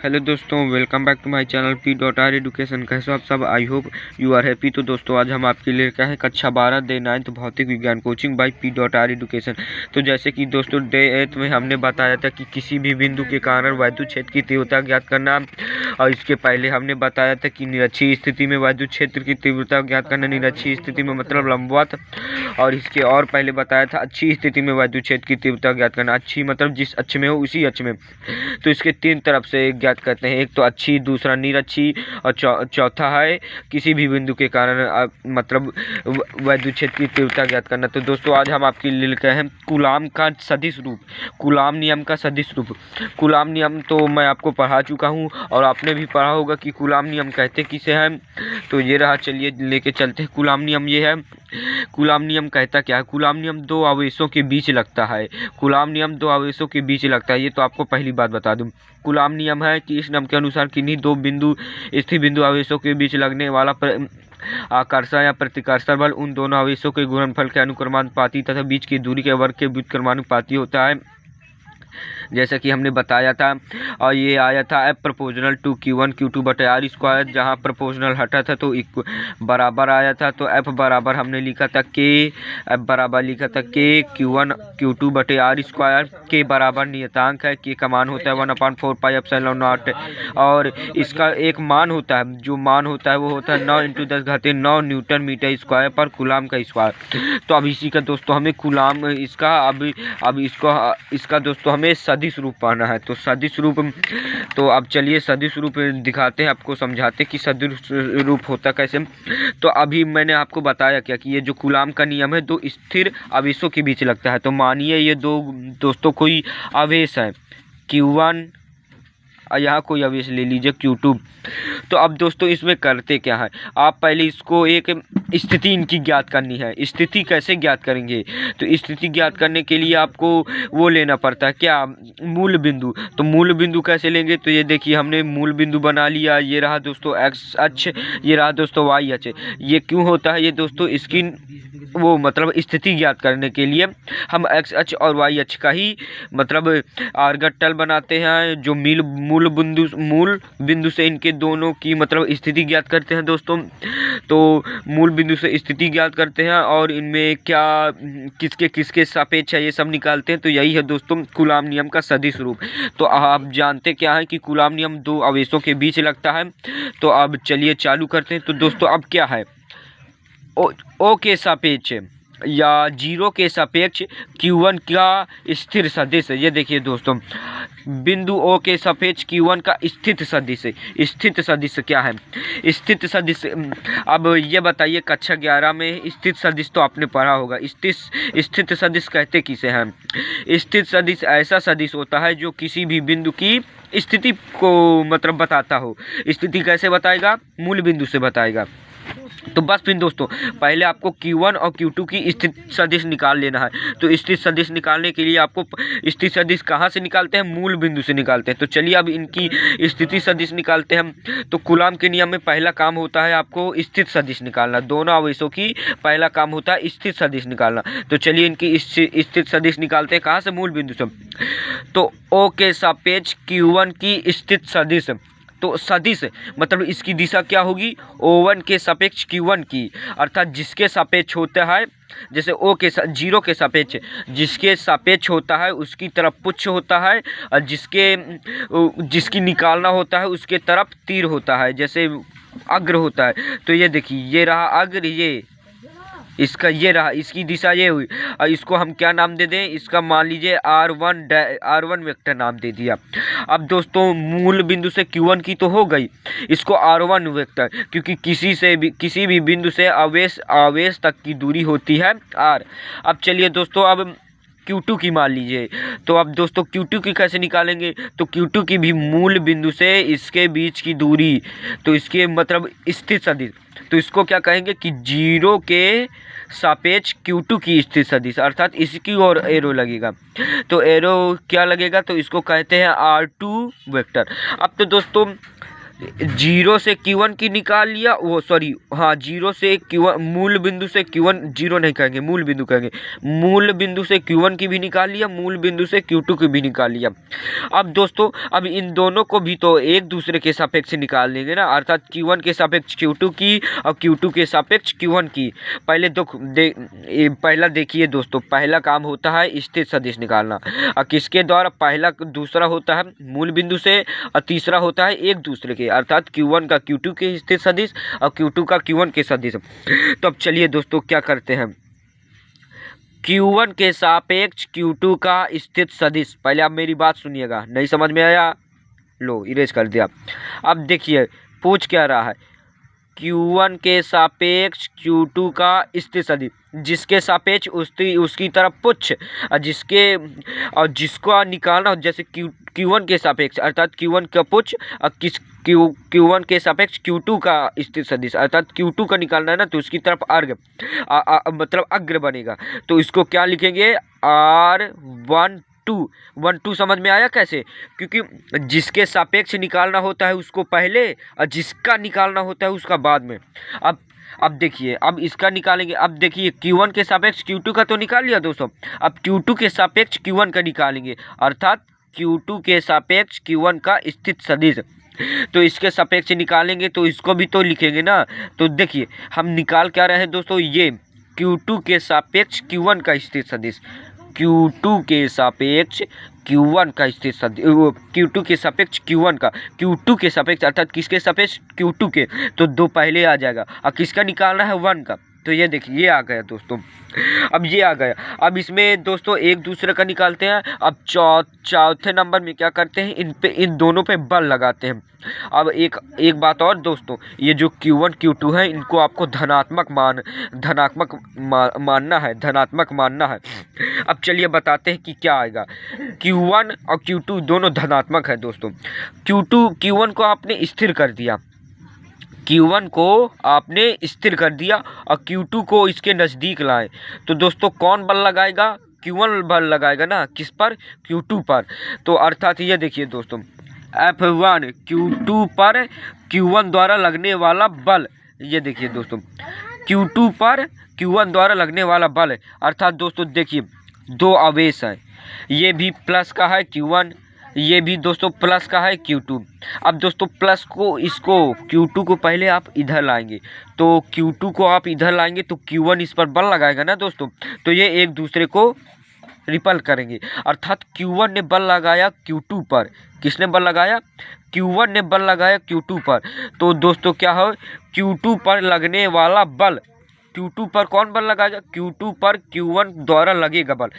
Hello दोस्तों, welcome back to my channel P.R education. कैसे हो आप सब? I hope you are happy. तो दोस्तों आज हम आपके लिए क्या है कक्षा 12 डे 9 भौतिक विज्ञान कोचिंग बाय P.R एजुकेशन। तो जैसे कि दोस्तों डे 8 में हमने बताया था कि किसी भी बिंदु के कारण वैद्युत क्षेत्र की तीव्रता ज्ञात करना, और इसके पहले हमने बताया था कि निरक्षीय स्थिति में वैद्युत क्षेत्र की तीव्रता ज्ञात करना। निरक्षीय स्थिति में मतलब लंबवत, और इसके और पहले बताया था अच्छी स्थिति में वैद्युत क्षेत्र की तीव्रता ज्ञात करना। अच्छी मतलब जिस अक्ष में हो उसी अक्ष में। तो इसके तीन तरफ से ज्ञात करते हैं, एक तो अच्छी, दूसरा निरक्षी, और चौथा है किसी भी बिंदु के कारण मतलब वैद्युत क्षेत्र की तीव्रता ज्ञात करना। तो दोस्तों आज हम आपके लिए लिखे हैं कूलाम का सदिश रूप, कूलाम नियम का सदिश रूप। कूलाम नियम तो मैं आपको पढ़ा चुका हूँ और आपने भी पढ़ा होगा कि कूलाम नियम कहते किसे हैं। तो ये रहा, चलिए लेके चलते हैं। कूलाम नियम ये है। कूलाम नियम कहता क्या है? कूलाम नियम दो आवेशों के बीच लगता है। कूलाम नियम दो आवेशों के बीच लगता है, ये तो आपको पहली बात बता दूं। कूलाम नियम है कि इस नियम के अनुसार किन्हीं दो बिंदु स्थिर बिंदु आवेशों के बीच लगने वाला आकर्षण या प्रतिकर्षण बल उन दोनों आवेशों के गुणनफल के अनुक्रमानुपाती तथा बीच की दूरी के वर्ग के व्युत्क्रमानुपाती होता है, जैसा कि हमने बताया था। और ये आया था F proportional to Q1 Q2 बटे R स्क्वायर। जहाँ प्रोपोर्शनल हटा था तो बराबर आया था, तो F बराबर हमने लिखा था K, F बराबर लिखा था K Q1 Q2 बटे R स्क्वायर। K बराबर नियतांक है, K का मान होता है 1/4 पाई एप्सिलॉन नॉट, और इसका एक मान होता है, जो मान होता है वो होता है 9 × 10⁻9 न्यूटन मीटर स्क्वायर पर कूलाम का स्क्वायर। तो अब इसी का दोस्तों हमें कूलाम इसका अब इसका दोस्तों हमें सदिश रूप पाना है। तो सदिश रूप, तो अब चलिए सदिश रूप दिखाते हैं, आपको समझाते कि सदिश रूप होता कैसे। तो अभी मैंने आपको बताया क्या कि ये जो कूलाम का नियम है दो स्थिर आवेशों के बीच लगता है। तो मानिए ये दो दोस्तों कोई आवेश है Q1, यहाँ कोई आवेश ले लीजिए Q2। तो अब दोस्तों इसमें करते क्या है, आप पहले इसको एक स्थिति इनकी ज्ञात करनी है। स्थिति कैसे ज्ञात करेंगे? तो स्थिति ज्ञात करने के लिए आपको वो लेना पड़ता है क्या, मूल बिंदु। तो मूल बिंदु कैसे लेंगे? तो ये देखिए हमने मूल बिंदु बना लिया। ये रहा दोस्तों x अक्ष, ये रहा दोस्तों y अक्ष। ये क्यों होता है? ये दोस्तों इसकी वो मतलब स्थिति ज्ञात करने के लिए हम x अक्ष और y अक्ष का ही मतलब आर्गटल बनाते हैं, जो मूल बिंदु से इनके दोनों की मतलब स्थिति ज्ञात करते हैं दोस्तों। तो मूल बिंदु से स्थिति ज्ञात करते हैं और इनमें क्या किसके किसके सापेक्ष है ये सब निकालते हैं। तो यही है दोस्तों कूलाम नियम का सदिश रूप। तो आप जानते क्या है कि कूलाम नियम दो आवेशों के बीच लगता है। तो अब चलिए चालू करते हैं। तो दोस्तों अब क्या है, ओ के सापेक्ष या 0 के सापेक्ष Q1 का स्थिर सदिश है। ये देखिए दोस्तों, बिंदु O के सापेक्ष Q1 का स्थित सदिश है। स्थित सदिश क्या है? स्थित सदिश, अब ये बताइए कक्षा 11 में स्थित सदिश तो आपने पढ़ा होगा। स्थित सदिश कहते किसे हैं? स्थित सदिश ऐसा सदिश होता है जो किसी भी बिंदु की स्थिति को मतलब बताता हो। स्थिति कैसे बताएगा? मूल बिंदु से बताएगा। तो बस फिर दोस्तों पहले आपको Q1 और Q2 की स्थित सदिश निकाल लेना है। तो स्थित सदिश निकालने के लिए आपको स्थित सदिश कहाँ से निकालते हैं? मूल बिंदु से निकालते हैं। तो चलिए अब इनकी स्थिति सदिश निकालते हैं हम। तो कूलाम के नियम में पहला काम होता है आपको स्थित सदिश निकालना। दोनों आवेशों की पहला काम होता है स्थित सदिश निकालना। तो चलिए इनकी स्थित सदिश निकालते हैं। कहाँ से? मूल बिंदु से। तो O के सापेक्ष Q1 की स्थित सदिश, तो सदिश मतलब इसकी दिशा क्या होगी? O1 के सापेक्ष Q1 की, अर्थात जिसके सापेक्ष होता है, जैसे O के 0 के सापेक्ष जिसके सापेक्ष होता है उसकी तरफ पुच्छ होता है, और जिसकी निकालना होता है उसके तरफ तीर होता है, जैसे अग्र होता है। तो ये देखिए ये रहा अग्र, ये इसका ये रहा, इसकी दिशा ये हुई। और इसको हम क्या नाम दे दें? इसका मान लीजिए R1 वेक्टर नाम दे दिया। अब दोस्तों मूल बिंदु से Q1 की तो हो गई, इसको R1 वेक्टर, क्योंकि किसी भी बिंदु से आवेश तक की दूरी होती है R। अब चलिए दोस्तों अब Q2 की मान लीजिए। तो अब दोस्तों Q2 की कैसे निकालेंगे? तो Q2 की भी मूल बिंदु से इसके बीच की दूरी, तो इसके मतलब स्थित सदिश, तो इसको क्या कहेंगे कि 0 के सापेक्ष Q2 की स्थित सदिश, अर्थात इसकी ओर एरो लगेगा। तो एरो क्या लगेगा? तो इसको कहते हैं R2 वेक्टर। अब तो दोस्तों जीरो से Q1 की निकाल लिया, वो सॉरी हाँ, जीरो से Q1 मूल बिंदु से Q1, जीरो नहीं कहेंगे मूल बिंदु कहेंगे, मूल बिंदु से Q1 की भी निकाल लिया, मूल बिंदु से Q2 की भी निकाल लिया। अब दोस्तों अब इन दोनों को भी तो एक दूसरे के सापेक्ष निकाल लेंगे ना, अर्थात Q1 के सापेक्ष Q2 की और Q2 के सापेक्ष Q1 की। पहले पहला देखिए दोस्तों, पहला काम होता है स्थित सदिश निकालना, और किसके द्वारा, पहला दूसरा होता है मूल बिंदु से और तीसरा होता है एक दूसरे के, अर्थात Q1 का Q2 के स्थित सदिश और Q2 का Q1 के सदिश। तो अब चलिए दोस्तों क्या करते हैं, Q1 के सापेक्ष Q2 का स्थित सदिश, पहले आप मेरी बात सुनिएगा, नहीं समझ में आया लो इरेज कर दिया। अब देखिए पूछ क्या रहा है, Q1 के सापेक्ष Q2 का स्थित सदिश, जिसके सापेक्ष उसकी तरफ पुच्छ, और जिसको निकालना हो, जैसे Q1 के सापेक्ष अर्थात Q1 का पुच्छ और Q1 के सापेक्ष Q2 का स्थित सदिश अर्थात Q2 का निकालना है ना, तो उसकी तरफ अर्घ मतलब अग्र बनेगा, तो इसको क्या लिखेंगे, R12 समझ में आया कैसे, क्योंकि जिसके सापेक्ष निकालना होता है उसको पहले और जिसका निकालना होता है उसका बाद में। अब देखिए, अब इसका निकालेंगे। अब देखिए Q1 के सापेक्ष Q2 का तो निकाल लिया दोस्तों, अब Q2 के सापेक्ष Q1 का निकालेंगे, अर्थात Q2 के सापेक्ष Q1 का स्थित सदिश। तो इसके सापेक्ष निकालेंगे तो इसको भी तो लिखेंगे ना। तो देखिए हम निकाल क्या रहे हैं दोस्तों, ये Q2 के सापेक्ष Q1 का स्थित सदिश, Q2 के सापेक्ष Q1 का स्थित सदिश, Q2 के सापेक्ष Q1 का, Q2 के सापेक्ष अर्थात किसके सापेक्ष, Q2 के, तो दो पहले आ जाएगा, और किसका निकालना है 1 का, तो ये देखिए ये आ गया दोस्तों। अब ये आ गया, अब इसमें दोस्तों एक दूसरे का निकालते हैं। अब चौथे नंबर में क्या करते हैं, इन दोनों पे बल लगाते हैं। अब एक बात और दोस्तों, ये जो Q1 Q2 है इनको आपको धनात्मक मानना है। अब चलिए बताते हैं कि क्या आएगा। Q1 और Q2 दोनों धनात्मक है दोस्तों। Q1 को आपने स्थिर कर दिया, Q1 को आपने स्थिर कर दिया और Q2 को इसके नज़दीक लाए, तो दोस्तों कौन बल लगाएगा, Q1 बल लगाएगा ना, किस पर, Q2 पर। तो अर्थात ये देखिए दोस्तों, F1 Q2 पर Q1 द्वारा लगने वाला बल, ये देखिए दोस्तों Q2 पर Q1 द्वारा लगने वाला बल है। अर्थात दोस्तों देखिए दो आवेश हैं, ये भी प्लस का है Q1, ये भी दोस्तों प्लस का है Q2। अब दोस्तों प्लस को, इसको Q2 को पहले आप इधर लाएंगे, तो Q2 को आप इधर लाएंगे तो Q1 इस पर बल लगाएगा ना दोस्तों, तो ये एक दूसरे को रिपल करेंगे। अर्थात Q1 ने बल लगाया Q2 पर, किसने बल लगाया, Q1 ने बल लगाया Q2 पर। तो दोस्तों क्या हो, Q2 पर लगने वाला बल, Q2 पर कौन बल लगाएगा, Q2 पर Q1 द्वारा लगेगा बल।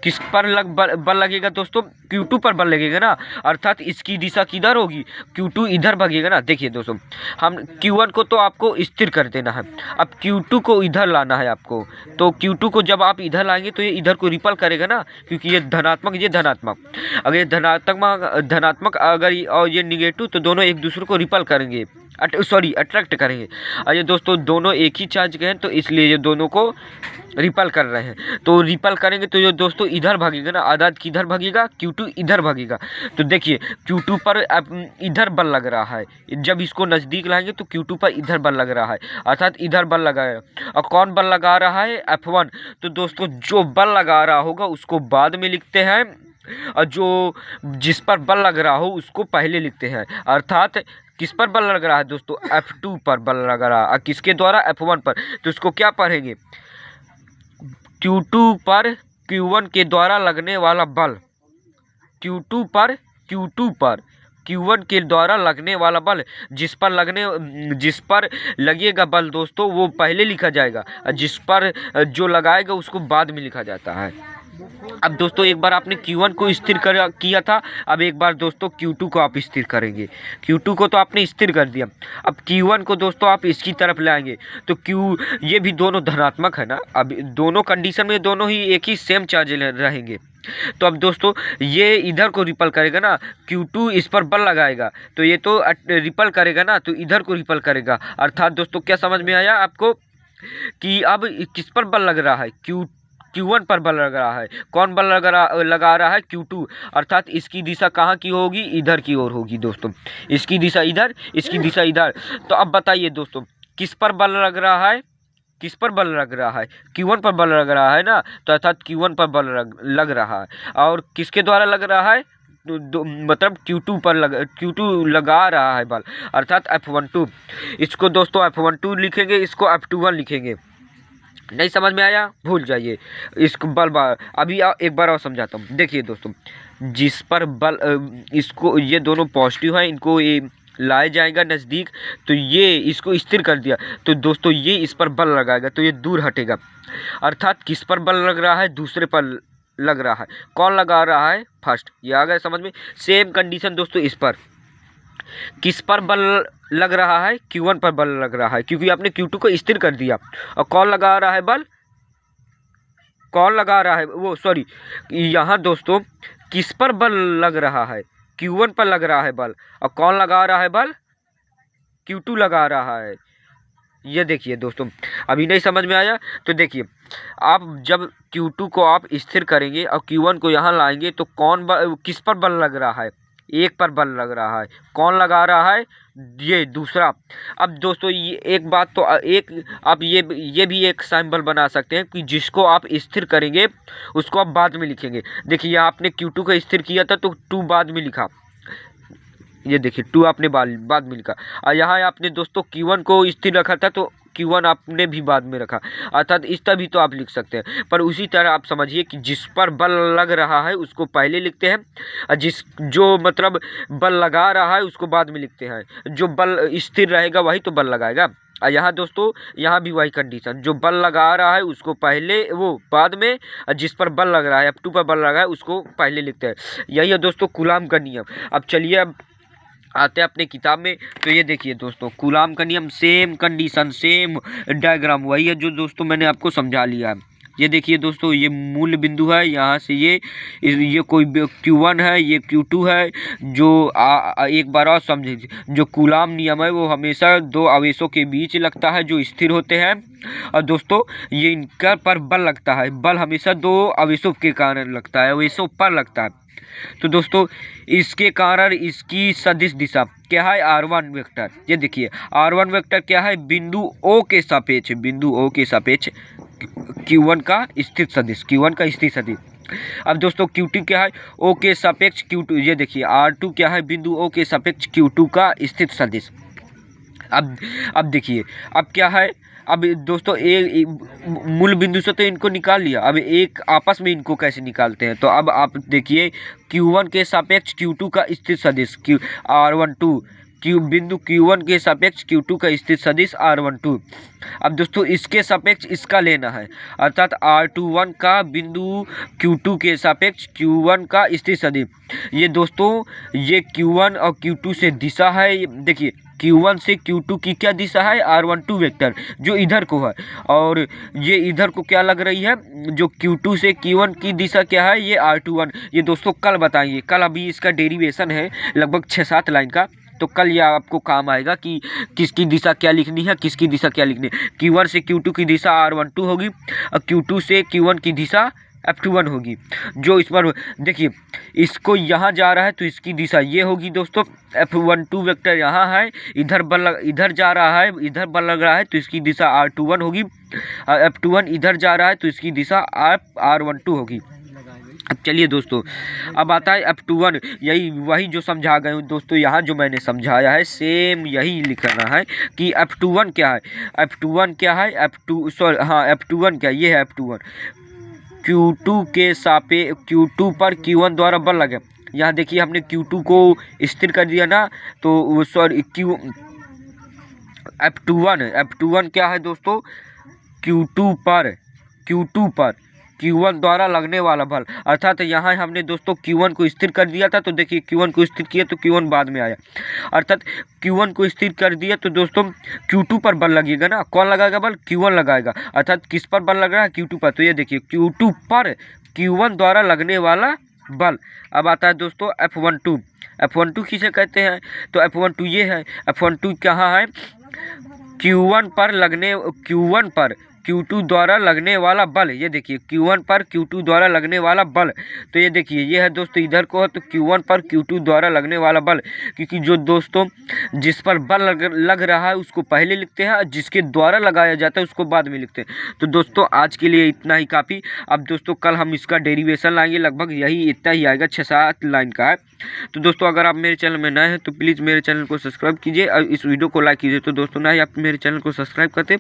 किस पर बल लगेगा दोस्तों, Q2 पर बल लगेगा ना, अर्थात इसकी दिशा किधर होगी, Q2 इधर भागेगा ना। देखिए दोस्तों हम Q1 को तो आपको स्थिर कर देना है, अब Q2 को इधर लाना है आपको, तो Q2 को जब आप इधर लाएंगे तो ये इधर को रिपल करेगा ना, क्योंकि ये धनात्मक ये धनात्मक, अगर ये धनात्मक अगर और ये निगेटिव, तो दोनों एक दूसरे को रिपल करेंगे, अट्रैक्ट करेंगे। और ये दोस्तों दोनों एक ही चार्ज के हैं, तो इसलिए ये दोनों को रिपल कर रहे हैं, तो रिपल करेंगे तो ये दोस्तों इधर भागेगा ना, आधार किधर भागेगा, Q2 इधर भागेगा। तो देखिए Q2 पर इधर बल लग रहा है, जब इसको नज़दीक लाएंगे तो Q2 पर इधर बल लग रहा है, अर्थात इधर बल लगाया। और कौन बल लगा रहा है, F1। तो दोस्तों जो बल लगा रहा होगा उसको बाद में लिखते हैं, और जो जिस पर बल लग रहा हो उसको पहले लिखते हैं। अर्थात किस पर बल लग रहा है दोस्तों, F2 पर बल लग रहा है, किसके द्वारा, F1 पर। तो इसको क्या पढ़ेंगे, Q2 पर Q1 के द्वारा लगने वाला बल, Q2 पर Q1 के द्वारा लगने वाला बल, जिस पर लगेगा बल दोस्तों वो पहले लिखा जाएगा, जिस पर जो लगाएगा उसको बाद में लिखा जाता है। अब दोस्तों एक बार आपने Q1 को स्थिर किया था, अब एक बार दोस्तों Q2 को आप स्थिर करेंगे। Q2 को तो आपने स्थिर कर दिया, अब Q1 को दोस्तों आप इसकी तरफ लाएंगे, तो ये भी दोनों धनात्मक है ना, अब दोनों कंडीशन में दोनों ही एक ही सेम चार्ज रहेंगे। तो अब दोस्तों ये इधर को रिपल करेगा ना, Q2 इस पर बल लगाएगा तो ये तो रिपल करेगा ना, तो इधर को रिपल करेगा। अर्थात दोस्तों क्या समझ में आया आपको कि अब किस पर बल लग रहा है, Q1 पर बल लग रहा है। कौन बल लगा रहा है? Q2, अर्थात इसकी दिशा कहाँ की होगी? इधर की ओर होगी दोस्तों। इसकी दिशा इधर, इसकी दिशा इधर। तो अब बताइए दोस्तों, किस पर बल लग रहा है? किस पर बल लग रहा है? Q1 पर बल लग रहा है ना, तो अर्थात Q1 पर बल लग रहा है। और किसके द्वारा लग रहा है? मतलब Q2 पर Q2 लगा रहा है बल, अर्थात F12। इसको दोस्तों F12 लिखेंगे, इसको F21 लिखेंगे। नहीं समझ में आया? भूल जाइए इसको। अभी एक बार और समझाता हूँ। देखिए दोस्तों, जिस पर बल इसको, ये दोनों पॉजिटिव है, इनको ये लाया जाएगा नज़दीक, तो ये इसको स्थिर कर दिया, तो दोस्तों ये इस पर बल लगाएगा, तो ये दूर हटेगा। अर्थात किस पर बल लग रहा है? दूसरे पर लग रहा है। कौन लगा रहा है? फर्स्ट। ये आ गया समझ में? सेम कंडीशन दोस्तों इस पर। किस पर बल लग रहा है? Q1 पर बल लग रहा है, क्योंकि आपने Q2 को स्थिर कर दिया। और कौन लगा रहा है बल? कौन लगा रहा है? वो सॉरी, यहाँ दोस्तों किस पर बल लग रहा है? Q1 पर लग रहा है बल। और कौन लगा रहा है बल? Q2 लगा रहा है। ये देखिए दोस्तों, अभी नहीं समझ में आया? तो देखिए, आप जब Q2 को आप स्थिर करेंगे और Q1 को यहाँ लाएंगे, तो किस पर बल लग रहा है? एक पर बल लग रहा है। कौन लगा रहा है? ये दूसरा। अब दोस्तों ये एक बात तो एक आप ये भी एक सिंबल बना सकते हैं कि जिसको आप स्थिर करेंगे उसको आप बाद में लिखेंगे। देखिए आपने Q2 को स्थिर किया था तो 2 बाद में लिखा, ये देखिए 2 आपने बाद में लिखा। और यहाँ आपने दोस्तों Q1 को स्थिर रखा था तो Q1 आपने भी बाद में रखा, अर्थात इस तरह भी तो आप लिख सकते हैं। पर उसी तरह आप समझिए कि जिस पर बल लग रहा है उसको पहले लिखते हैं, और जो मतलब बल लगा रहा है उसको बाद में लिखते हैं। जो बल स्थिर रहेगा वही तो बल लगाएगा। और यहाँ दोस्तों, यहाँ भी वही कंडीशन, जो बल लगा रहा है उसको पहले, वो बाद में, और जिस पर बल लग रहा है F2 पर बल लगा है उसको पहले लिखते हैं। यही है दोस्तों कूलाम का नियम। अब चलिए अब आते हैं अपने किताब में। तो ये देखिए दोस्तों, कूलाम का नियम, सेम कंडीशन, सेम डायग्राम वही है जो दोस्तों मैंने आपको समझा लिया है। ये देखिए दोस्तों, ये मूल बिंदु है, यहाँ से ये कोई Q1 है, ये Q2 है। जो एक बार और समझिए, जो कूलाम नियम है वो हमेशा 2 आवेशों के बीच लगता है जो स्थिर होते हैं। और दोस्तों ये इनका पर बल लगता है, बल हमेशा 2 आवेशों के कारण लगता है, आवेशों पर लगता है। तो दोस्तों इसके कारण इसकी सदिश दिशा क्या है? R1 vector. ये देखिए R1 वेक्टर क्या है? बिंदु O के सापेक्ष, बिंदु O के सापेक्ष Q1 का स्थिर सदिश, Q1 का स्थिर सदिश। अब दोस्तों Q2 क्या है? O के सापेक्ष Q2। ये देखिए R2 क्या है? बिंदु O के सापेक्ष Q2 का स्थिर सदिश। अब देखिए, अब क्या है? अब दोस्तों मूल बिंदु से तो इनको निकाल लिया, अब एक आपस में इनको कैसे निकालते हैं? तो अब आप देखिए, Q1 के सापेक्ष Q2 का स्थिर सदिश R12, बिंदु Q1 के सापेक्ष Q2 का स्थिर सदिश R12। अब दोस्तों इसके सापेक्ष इसका लेना है, अर्थात R21 का बिंदु Q2 के सापेक्ष Q1 का स्थिर सदिश। ये दोस्तों ये Q1 और Q2 से दिशा है। देखिए Q1 से Q2 की क्या दिशा है? R12 वेक्टर, जो इधर को है। और ये इधर को क्या लग रही है? जो Q2 से Q1 की दिशा क्या है? ये R21। ये दोस्तों कल बताएंगे, कल अभी इसका डेरिवेशन है लगभग 6-7 लाइन का, तो कल यह आपको काम आएगा कि किसकी दिशा क्या लिखनी है, किसकी दिशा क्या लिखनी है। Q1 से Q2 की दिशा R12 होगी और Q2 से Q1 की दिशा F21 होगी। जो इस पर देखिए, इसको यहाँ जा रहा है तो इसकी दिशा ये होगी दोस्तों। F12 वेक्टर यहाँ है, इधर जा रहा है, इधर बल लग रहा है तो इसकी दिशा R21 होगी। F21 इधर जा रहा है तो इसकी दिशा R12 होगी। अब चलिए दोस्तों, अब आता है F21। यही वही जो समझा गए हूँ दोस्तों, यहाँ जो मैंने समझाया है सेम यही लिखना है कि F21 क्या है। F21 क्या है? F21 क्या? ये है F21, Q2 के Q2 पर Q1 द्वारा बल लगे। यहाँ देखिए हमने Q2 को स्थिर कर दिया ना, तो सॉरी F21 क्या है दोस्तों? Q2 पर Q1 द्वारा लगने वाला बल, अर्थात यहाँ हमने दोस्तों Q1 को स्थिर कर दिया था, तो देखिए Q1 को स्थिर किया तो Q1 बाद में आया, अर्थात Q1 को स्थिर कर दिया तो दोस्तों Q2 पर बल लगेगा ना। कौन लगाएगा बल? Q1 लगाएगा, अर्थात किस पर बल लग रहा है? Q2 पर। तो ये देखिए Q2 पर Q1 द्वारा लगने वाला बल। अब आता है दोस्तों F12 किसे कहते हैं? तो F12 ये है, F12 कहाँ है? Q1 पर Q2 द्वारा लगने वाला बल, ये देखिए Q1 पर Q2 द्वारा लगने वाला बल। तो ये देखिए ये है दोस्तों, इधर को है तो Q1 पर Q2 द्वारा लगने वाला बल, क्योंकि जो दोस्तों जिस पर बल लग रहा है उसको पहले लिखते हैं और जिसके द्वारा लगाया जाता है उसको बाद में लिखते हैं। तो दोस्तों आज के लिए इतना ही काफ़ी। अब दोस्तों कल हम इसका डेरिवेशन लाएंगे, लगभग यही इतना ही आएगा, 6-7 लाइन का है। तो दोस्तों अगर आप मेरे चैनल में नए हैं तो प्लीज़ मेरे चैनल को सब्सक्राइब कीजिए और इस वीडियो को लाइक कीजिए। तो दोस्तों ना ही आप मेरे चैनल को सब्सक्राइब करते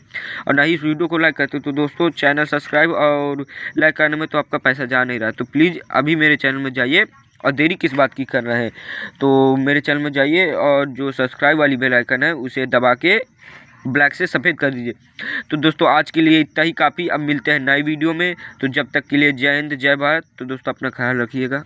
और ना ही इस वीडियो को लाइक करते, तो दोस्तों चैनल सब्सक्राइब और लाइक करने में तो आपका पैसा जा नहीं रहा। तो प्लीज़ अभी मेरे चैनल में जाइए, और देरी किस बात की कर रहे हैं, तो मेरे चैनल में जाइए और जो सब्सक्राइब वाली बेल आइकन है उसे दबा के ब्लैक से सफ़ेद कर दीजिए। तो दोस्तों आज के लिए इतना ही काफ़ी। अब मिलते हैं नई वीडियो में, तो जब तक के लिए जय हिंद जय भारत। तो दोस्तों अपना ख्याल रखिएगा।